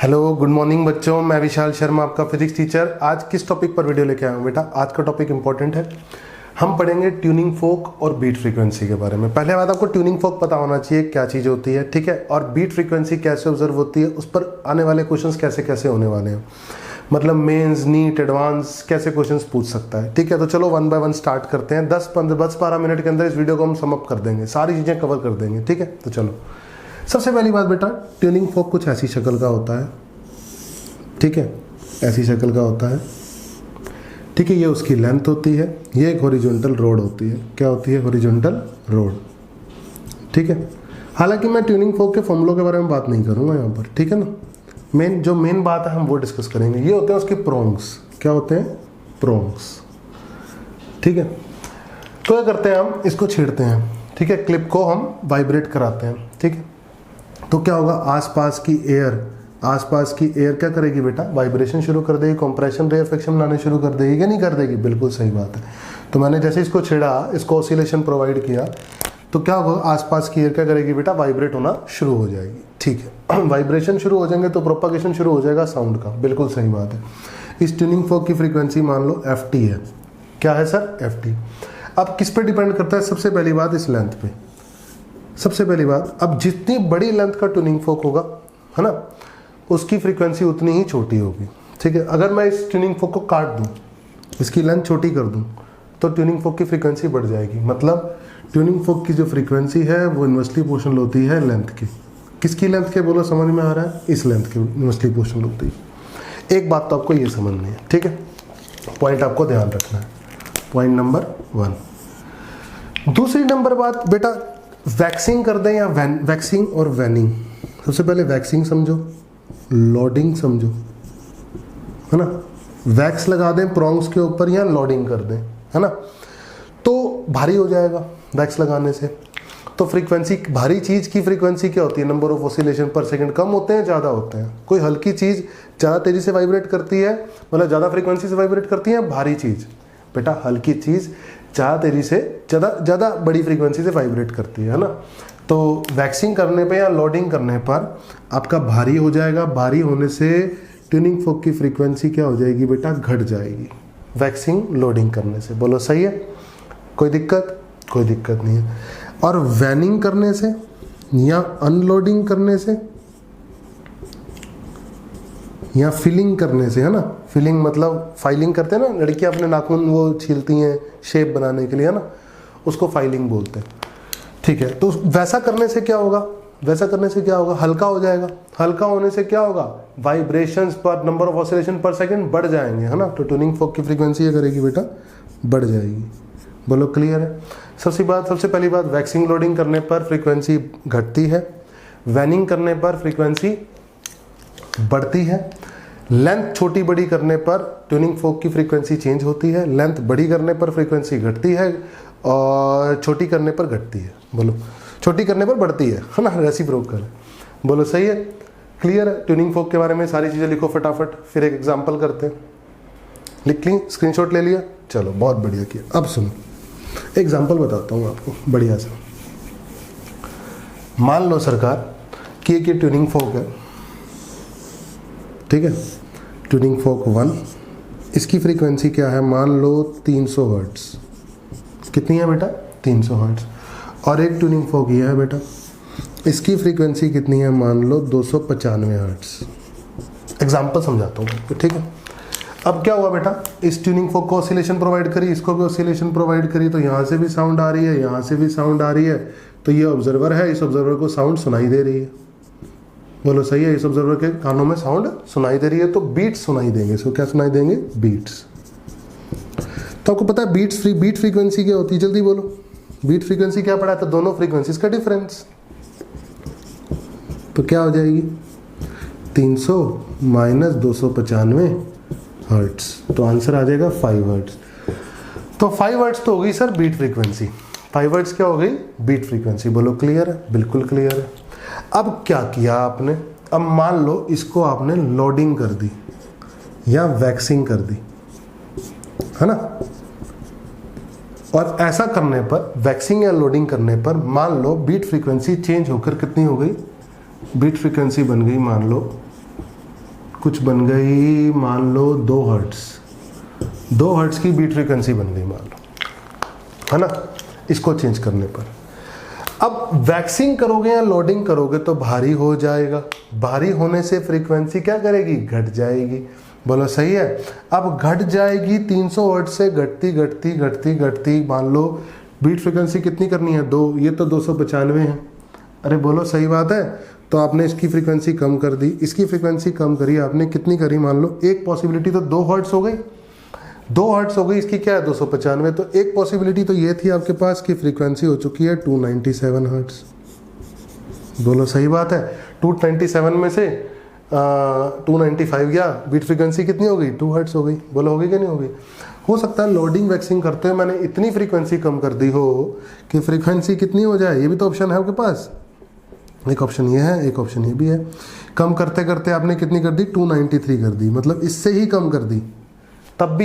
Hello good morning बच्चों, मैं विशाल शर्मा आपका फिजिक्स टीचर। आज किस टॉपिक पर वीडियो लेके आया हूँ बेटा? आज का टॉपिक इंपॉर्टेंट है। हम पढ़ेंगे ट्यूनिंग फोक और बीट फ्रीक्वेंसी के बारे में। पहले बात, आपको ट्यूनिंग फोक पता होना चाहिए क्या चीज़ होती है, ठीक है, और बीट फ्रीक्वेंसी कैसे ऑब्जर्व होती है, उस पर आने वाले क्वेश्चंस कैसे कैसे होने वाले हैं, मतलब मेंस, नीट, एडवांस कैसे क्वेश्चंस पूछ सकता है, ठीक है। तो चलो वन बाय वन स्टार्ट करते हैं। 10-12 मिनट के अंदर इस वीडियो को हम समअप कर देंगे, सारी चीज़ें कवर कर देंगे, ठीक है। तो चलो, सबसे पहली बात बेटा, ट्यूनिंग फोक कुछ ऐसी शक्ल का होता है, ठीक है, ऐसी शक्ल का होता है, ठीक है। ये उसकी लेंथ होती है, ये एक हॉरिजॉन्टल रोड होती है। क्या होती है? हॉरिजॉन्टल रोड, ठीक है। हालांकि मैं ट्यूनिंग फोक के फॉर्मूलों के बारे में बात नहीं करूंगा यहाँ पर, ठीक है ना। मेन बात है हम वो डिस्कस करेंगे। ये होते हैं उसके प्रोंग्स। क्या होते हैं? प्रोंग्स, ठीक है। तो क्या करते हैं, हम इसको छेड़ते हैं, ठीक है, क्लिप को हम वाइब्रेट कराते हैं, ठीक है। तो क्या होगा, आसपास की एयर क्या करेगी बेटा? वाइब्रेशन शुरू कर देगी, कंप्रेशन, रेयरफेक्शन लाने शुरू कर देगी क्या नहीं कर देगी? बिल्कुल सही बात है। तो मैंने जैसे इसको छेड़ा, इसको ऑसिलेशन प्रोवाइड किया, तो क्या होगा, आसपास की एयर क्या करेगी बेटा? वाइब्रेट होना शुरू हो जाएगी, ठीक है। वाइब्रेशन शुरू हो जाएंगे तो प्रोपागेशन शुरू हो जाएगा साउंड का, बिल्कुल सही बात है। इस ट्यूनिंग फोक की फ्रीक्वेंसी मान लो ft है। क्या है सर? ft। अब किस पे डिपेंड करता है? सबसे पहली बात इस लेंथ पे। सबसे पहली बात, अब जितनी बड़ी लेंथ का ट्यूनिंग फोक होगा, है ना, उसकी फ्रीक्वेंसी उतनी ही छोटी होगी, ठीक है। अगर मैं इस ट्यूनिंग फोक को काट दूं, इसकी लेंथ छोटी कर दूं, तो ट्यूनिंग फोक की फ्रीक्वेंसी बढ़ जाएगी। मतलब ट्यूनिंग फोक की जो फ्रीक्वेंसी है वो इन्वर्सली प्रोपोर्शनल होती है लेंथ की। किसकी लेंथ के? बोलो, समझ में आ रहा है? इस लेंथ की इन्वर्सली प्रोपोर्शनल होती है। एक बात तो आपको ये समझनी है, ठीक है, पॉइंट आपको ध्यान रखना है, पॉइंट नंबर 1। दूसरी नंबर बात बेटा, वैक्सिंग कर दें या वैक्सिंग और वैनिंग। सबसे पहले वैक्सिंग समझो, लोडिंग समझो, है ना। वैक्स लगा दें प्रोंग्स के ऊपर या लोडिंग कर दें, है ना, तो भारी हो जाएगा वैक्स लगाने से। तो फ्रीक्वेंसी, भारी चीज की फ्रीक्वेंसी क्या होती है? Number of oscillation per second कम होते हैं, ज्यादा होते हैं। कोई हल्की चीज ज्यादा तेजी से वाइब्रेट करती है, मतलब ज्यादा फ्रीक्वेंसी से वाइब्रेट करती है। भारी चीज बेटा, हल्की चीज ज्यादा तेजी से, ज्यादा बड़ी फ्रीक्वेंसी से वाइब्रेट करती है ना। तो वैक्सिंग करने पे या लोडिंग करने पर आपका भारी हो जाएगा। भारी होने से ट्यूनिंग फोक की फ्रीक्वेंसी क्या हो जाएगी बेटा? घट जाएगी, वैक्सिंग लोडिंग करने से। बोलो सही है? कोई दिक्कत? कोई दिक्कत नहीं है। और वैनिंग करने से या अनलोडिंग करने से या फिलिंग करने से, है ना। फिलिंग मतलब फाइलिंग करते हैं ना, लड़कियां अपने नाखून वो छीलती हैं शेप बनाने के लिए, है ना, उसको फाइलिंग बोलते हैं, ठीक है। तो वैसा करने से क्या होगा? वैसा करने से क्या होगा? हल्का हो जाएगा। हल्का होने से क्या होगा? वाइब्रेशंस पर, number of oscillation per second बढ़ जाएंगे, है ना। तो ट्यूनिंग फोक की फ्रीक्वेंसी क्या करेगी बेटा? बढ़ जाएगी। बोलो क्लियर है? सबसे पहली बात, वैक्सिंग लोडिंग करने पर फ्रीक्वेंसी घटती है, वैनिंग करने पर फ्रीक्वेंसी बढ़ती है, लेंथ छोटी बड़ी करने पर ट्यूनिंग फोक की फ्रीक्वेंसी चेंज होती है, लेंथ बड़ी करने पर फ्रीक्वेंसी घटती है और छोटी करने पर घटती है। बोलो, छोटी करने पर बढ़ती है ना, रेसिप्रोकल। बोलो सही है? क्लियर है? ट्यूनिंग फोक के बारे में सारी चीज़ें लिखो फटाफट, फिर एक एग्जांपल करते हैं। लिख ली? स्क्रीनशॉट ले लिया? चलो, बहुत बढ़िया किया। अब सुनो, एग्जांपल बताता हूँ आपको बढ़िया सा। मान लो सरकार कि एक ये ट्यूनिंग फोक है, ठीक है, ट्यूनिंग फोक 1। इसकी फ्रीक्वेंसी क्या है? मान लो 300 हर्ट्ज। कितनी है बेटा? 300 हर्ट्ज। और एक ट्यूनिंग फोक ये है बेटा, इसकी फ्रीक्वेंसी कितनी है? मान लो 295 हर्ट्ज। एग्जांपल समझाता हूँ, ठीक है। अब क्या हुआ बेटा, इस ट्यूनिंग फोक को ऑसिलेशन प्रोवाइड करी, इसको भी ऑसिलेशन प्रोवाइड करी, तो यहाँ से भी साउंड आ रही है, यहाँ से भी साउंड आ रही है। तो ये ऑब्जर्वर है, इस ऑब्जर्वर को साउंड सुनाई दे रही है। बोलो सही है? इस ऑब्जर्वर के कानों में साउंड सुनाई दे रही है, तो बीट्स सुनाई देंगे। इसको क्या सुनाई देंगे? बीट्स। तो आपको पता है बीट फ्रीक्वेंसी क्या होती है? जल्दी बोलो, बीट फ्रीक्वेंसी क्या पढ़ा था? दोनों फ्रीक्वेंसीज का डिफरेंस। तो क्या हो जाएगी? 300 माइनस 295 हर्ट्स, तो आंसर आ जाएगा 5 हर्ट्स। तो 5 हर्ट्स तो हो गई सर बीट फ्रीक्वेंसी। 5 हर्ट्स क्या हो गई? Beat frequency. बोलो क्लियर है? बिल्कुल क्लियर है। अब क्या किया आपने? अब मान लो इसको आपने लोडिंग कर दी या वैक्सिंग कर दी, है ना। और ऐसा करने पर, वैक्सिंग या लोडिंग करने पर, मान लो बीट फ्रीक्वेंसी चेंज होकर कितनी हो गई? बीट फ्रीक्वेंसी बन गई मान लो कुछ बन गई, मान लो 2 हर्ट्स, 2 हर्ट्स की बीट फ्रीक्वेंसी बन गई मान लो, है ना, इसको चेंज करने पर। अब वैक्सिंग करोगे या लोडिंग करोगे तो भारी हो जाएगा, भारी होने से फ्रीक्वेंसी क्या करेगी, घट जाएगी। बोलो सही है। अब घट जाएगी 300 हर्ट्ज से घटती घटती घटती घटती, मान लो बीट फ्रीक्वेंसी कितनी करनी है, 2, ये तो 295 है। अरे बोलो सही बात है। तो आपने इसकी फ्रीक्वेंसी कम कर दी, इसकी फ्रीक्वेंसी कम करी आपने, कितनी करी, मान लो एक पॉसिबिलिटी तो 2 हर्ट्ज हो गई, 2 हर्ट्ज हो गई, इसकी क्या है 295। तो एक पॉसिबिलिटी तो ये थी आपके पास कि फ्रीक्वेंसी हो चुकी है 297 हर्ट्ज। बोलो सही बात है। 297 में से 295 गया, बीट फ्रीक्वेंसी कितनी हो गई, 2 हर्ट्ज हो गई। बोलो होगी कि नहीं होगी। हो सकता है लोडिंग वैक्सिंग करते हुए मैंने इतनी फ्रीक्वेंसी कम कर दी हो कि फ्रीक्वेंसी कितनी हो जाए, ये भी तो ऑप्शन है आपके पास। एक ऑप्शन ये है, एक ऑप्शन ये भी है। कम करते करते आपने कितनी कर दी, 293 कर दी, मतलब इससे ही कम कर दी, तब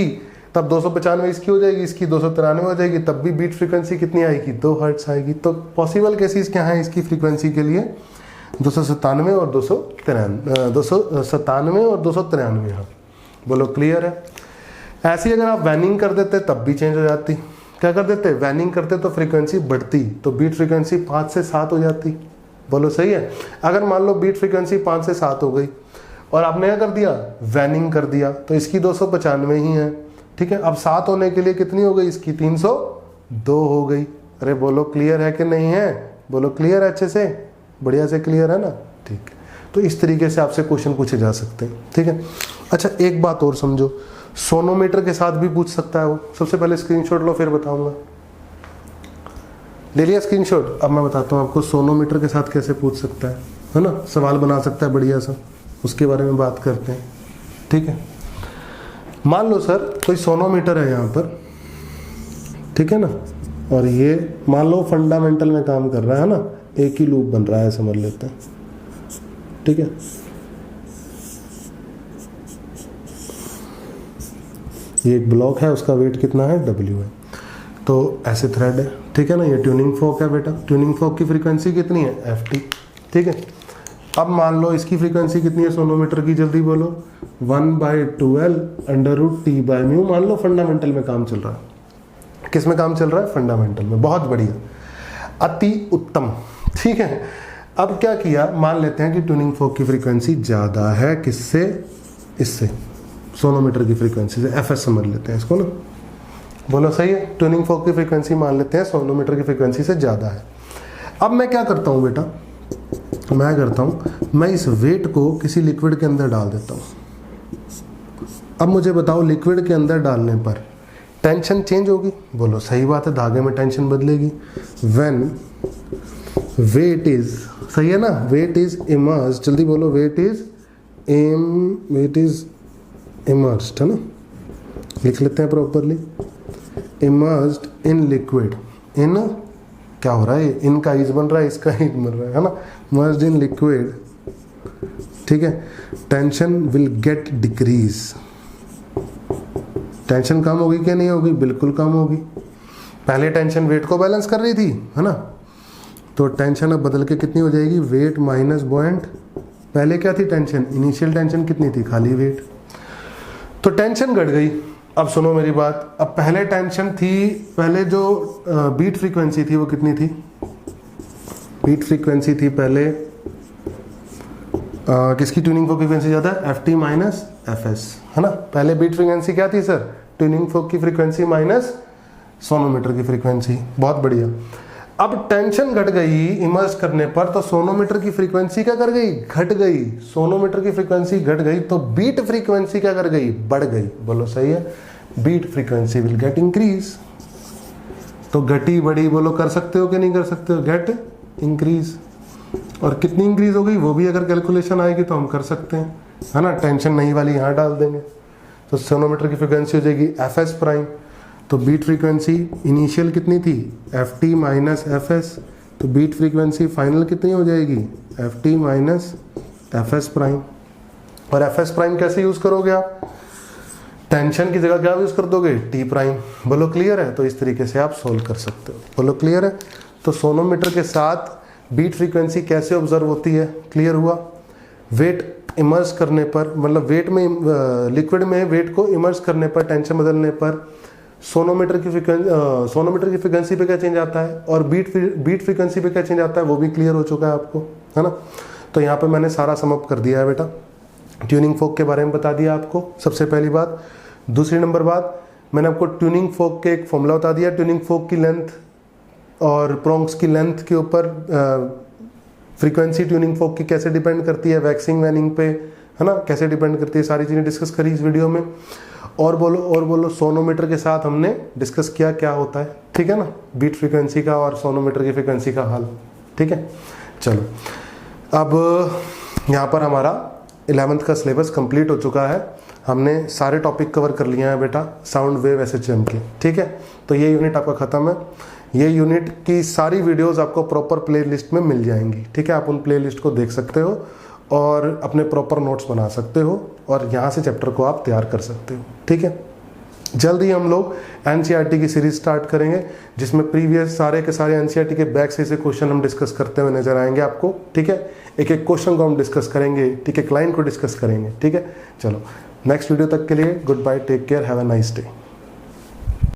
295 इसकी हो जाएगी, इसकी 293 हो जाएगी, तब भी बीट फ्रीक्वेंसी कितनी आएगी, 2 हर्ट्ज आएगी। तो पॉसिबल केसेस क्या है इसकी फ्रीक्वेंसी के लिए, 297 और 293 हाँ। बोलो क्लियर है। ऐसे ही अगर आप वैनिंग कर देते तब भी चेंज हो जाती। क्या कर देते, वैनिंग करते तो फ्रीक्वेंसी बढ़ती, तो बीट फ्रीक्वेंसी 5 से 7 हो जाती। बोलो सही है। अगर मान लो बीट फ्रीक्वेंसी 5 से 7 हो गई और आपने क्या कर दिया, वैनिंग कर दिया, तो इसकी 295 ही है, ठीक है। अब 7 होने के लिए कितनी हो गई, इसकी 302 हो गई। अरे बोलो क्लियर है कि नहीं है, बोलो क्लियर है, अच्छे से बढ़िया से क्लियर है ना, ठीक है। तो इस तरीके से आपसे क्वेश्चन पूछे जा सकते हैं, ठीक है। अच्छा एक बात और समझो, सोनोमीटर के साथ भी पूछ सकता है वो। सबसे पहले स्क्रीनशॉट लो फिर बताऊंगा। ले लिया स्क्रीनशॉट। अब मैं बताता हूँ आपको सोनोमीटर के साथ कैसे पूछ सकता है ना, सवाल बना सकता है बढ़िया सा, उसके बारे में बात करते हैं, ठीक है। मान लो सर कोई सोनोमीटर है यहाँ पर, ठीक है ना, और ये मान लो फंडामेंटल में काम कर रहा है ना, एक ही लूप बन रहा है समझ लेते हैं, ठीक है। ये एक ब्लॉक है, उसका वेट कितना है, W है। तो ऐसे थ्रेड है, ठीक है ना, ये ट्यूनिंग फोक है बेटा। ट्यूनिंग फोक की फ्रीक्वेंसी कितनी है, FT, ठीक है। अब मान लो इसकी फ्रीक्वेंसी कितनी है सोनोमीटर की, जल्दी बोलो, 1/12√T/μ। मान लो फंडामेंटल में काम चल रहा है, किस में काम चल रहा है, फंडामेंटल में। बहुत बढ़िया, अति उत्तम, ठीक है। अब क्या किया, मान लेते हैं कि ट्यूनिंग फोक की फ्रीक्वेंसी ज़्यादा है, किससे, इससे, सोनोमीटर की फ्रीक्वेंसी से, FS समझ लेते हैं इसको ना। बोलो सही है। ट्यूनिंग फोक की फ्रीक्वेंसी मान लेते हैं सोनोमीटर की फ्रीक्वेंसी से ज़्यादा है। अब मैं क्या करता हूँ बेटा, मैं करता हूँ, मैं इस वेट को किसी लिक्विड के अंदर डाल देता हूँ। अब मुझे बताओ लिक्विड के अंदर डालने पर टेंशन चेंज होगी। बोलो सही बात है, धागे में टेंशन बदलेगी। व्हेन वेट इज, सही है ना, वेट इज इमर्स्ड, जल्दी बोलो, वेट इज इमर्स्ड, है ना, लिख लेते हैं प्रॉपरली, इमर्स्ड इन लिक्विड, इन क्या हो रहा है, इनका इज बन रहा है, इसका इज बन रहा है ना, मर्ज्ड इन लिक्विड, ठीक है। Tension will get decrease, tension कम होगी क्या नहीं होगी, बिल्कुल कम होगी। पहले टेंशन वेट को बैलेंस कर रही थी, है ना, तो टेंशन अब बदल के कितनी हो जाएगी, वेट माइनस बुओयंट। पहले क्या थी टेंशन, इनिशियल टेंशन कितनी थी, खाली वेट, तो टेंशन घट गई। अब सुनो मेरी बात, अब पहले टेंशन थी, पहले जो बीट फ्रीक्वेंसी थी वो कितनी थी, बीट फ्रीक्वेंसी थी पहले किसकी, ट्यूनिंग फोक फ्रीक्वेंसी ज़्यादा है, FT माइनस FS, है ना। पहले बीट फ्रीक्वेंसी क्या थी सर, ट्यूनिंग फोक की फ्रीक्वेंसी माइनस सोनोमीटर की फ्रीक्वेंसी। बहुत बढ़िया। अब टेंशन घट गई इमर्स करने पर, तो सोनोमीटर की फ्रीक्वेंसी क्या कर गई, घट गई। सोनोमीटर की फ्रीक्वेंसी घट गई तो बीट फ्रीक्वेंसी क्या कर गई, बढ़ गई। बोलो सही है, beat frequency will get increase. तो घटी बढ़ी, बोलो कर सकते हो कि नहीं कर सकते हो, गेट इंक्रीज। और कितनी इंक्रीज हो गई वो भी अगर कैलकुलेशन आएगी तो हम कर सकते हैं, है ना। टेंशन नहीं वाली यहाँ डाल देंगे, तो सोनोमीटर की फ्रीक्वेंसी हो जाएगी FS प्राइम। तो बीट फ्रीक्वेंसी इनिशियल कितनी थी, FT माइनस FS, तो बीट फ्रीक्वेंसी फाइनल कितनी हो जाएगी, FT माइनस FS प्राइम। और FS प्राइम कैसे यूज करोगे आप, टेंशन की जगह क्या यूज कर दोगे, T प्राइम। बोलो क्लियर है। तो इस तरीके से आप सोल्व कर सकते हो। बोलो क्लियर है। तो सोनोमीटर के साथ बीट फ्रीक्वेंसी कैसे ऑब्जर्व होती है, क्लियर हुआ। वेट इमर्स करने पर, मतलब वेट में लिक्विड में वेट को इमर्स करने पर, टेंशन बदलने पर सोनोमीटर की फ्रिक्वेंसी पे क्या चेंज आता है और बीट फ्रिक्वेंसी पे क्या चेंज आता है वो भी क्लियर हो चुका है आपको, है ना। तो यहाँ पे मैंने सारा सम अप कर दिया है बेटा। ट्यूनिंग फोक के बारे में बता दिया आपको सबसे पहली बात। दूसरी नंबर बात, मैंने आपको ट्यूनिंग फोक के एक फॉर्मूला बता दिया, ट्यूनिंग फोक की लेंथ और प्रोंग्स की लेंथ के ऊपर फ्रीक्वेंसी ट्यूनिंग फोक की कैसे डिपेंड करती है, वैक्सिंग वैनिंग पे, है ना, कैसे डिपेंड करती है, सारी चीज़ें डिस्कस करी इस वीडियो में। और बोलो सोनोमीटर के साथ हमने डिस्कस किया क्या होता है, ठीक है ना, बीट फ्रीक्वेंसी का और सोनोमीटर की फ्रीक्वेंसी का हल, ठीक है। चलो अब यहाँ पर हमारा 11th का सिलेबस कंप्लीट हो चुका है, हमने सारे टॉपिक कवर कर लिए हैं बेटा साउंड वेव एसएचएम के, ठीक है। तो ये यूनिट आपका ख़त्म है। ये यूनिट की सारी वीडियोस आपको प्रॉपर प्लेलिस्ट में मिल जाएंगी, ठीक है। आप उन प्लेलिस्ट को देख सकते हो और अपने प्रॉपर नोट्स बना सकते हो और यहाँ से चैप्टर को आप तैयार कर सकते हो, ठीक है। जल्द ही हम लोग एनसीईआरटी की सीरीज स्टार्ट करेंगे जिसमें प्रीवियस सारे के सारे एनसीईआरटी के बैक से क्वेश्चन हम डिस्कस करते हुए नजर आएंगे आपको, ठीक है। एक एक क्वेश्चन को हम डिस्कस करेंगे, ठीक है, क्लाइंट को डिस्कस करेंगे, ठीक है। चलो नेक्स्ट वीडियो तक के लिए goodbye, take care, have a nice day.